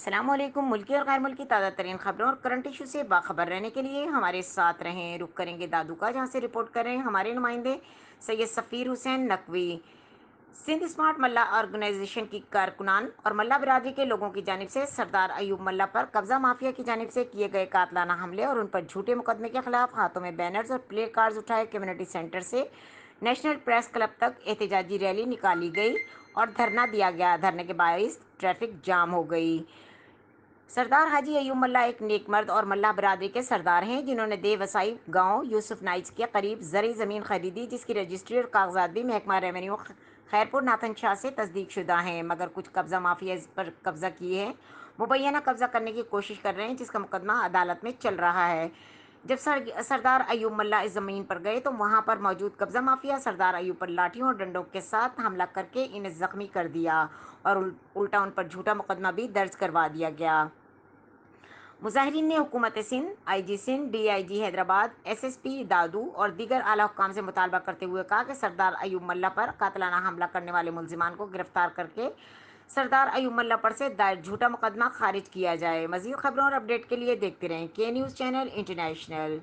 السلام علیکم۔ ملکی اور غیر ملکی تازہ ترین خبروں اور کرنٹ ایشو سے باخبر رہنے کے لیے ہمارے ساتھ رہیں۔ رخ کریں گے دادو کا، جہاں سے رپورٹ کر رہے ہیں ہمارے نمائندے سید سفیر حسین نقوی۔ سندھ اسمارٹ ملا آرگنائزیشن کی کارکنان اور ملا برادری کے لوگوں کی جانب سے سردار ایوب ملا پر قبضہ مافیا کی جانب سے کیے گئے قاتلانہ حملے اور ان پر جھوٹے مقدمے کے خلاف ہاتھوں میں بینرز اور پلے کارڈز اٹھائے کمیونٹی سینٹر سے نیشنل پریس کلب تک احتجاجی ریلی نکالی گئی اور دھرنا دیا گیا۔ دھرنے کے باعث ٹریفک جام ہو گئی۔ سردار حاجی ایوب ملا ایک نیک مرد اور ملا برادری کے سردار ہیں، جنہوں نے دے وسائی گاؤں یوسف نائٹس کے قریب زرعی زمین خریدی، جس کی رجسٹری اور کاغذات بھی محکمہ ریونیو خیرپور ناتھن شاہ سے تصدیق شدہ ہیں، مگر کچھ قبضہ مافیا اس پر قبضہ کیے ہیں، مبینہ قبضہ کرنے کی کوشش کر رہے ہیں، جس کا مقدمہ عدالت میں چل رہا ہے۔ جب سردار ایوب ملا اس زمین پر گئے تو وہاں پر موجود قبضہ مافیا سردار ایوب پر لاٹھیوں اور ڈنڈوں کے ساتھ حملہ کر کے انہیں زخمی کر دیا اور الٹا ان پر جھوٹا مقدمہ بھی درج کروا دیا گیا۔ مظاہرین نے حکومت Sindh, I G Sindh, D I G Hyderabad, S S P Dadu اور دیگر اعلیٰ حکام سے مطالبہ کرتے ہوئے کہا کہ سردار ایوب ملا پر قاتلانہ حملہ کرنے والے ملزمان کو گرفتار کر کے سردار ایوب ملا پر سے دائر جھوٹا مقدمہ خارج کیا جائے۔ مزید خبروں اور اپڈیٹ کے لیے دیکھتے رہیں کے نیوز چینل انٹرنیشنل۔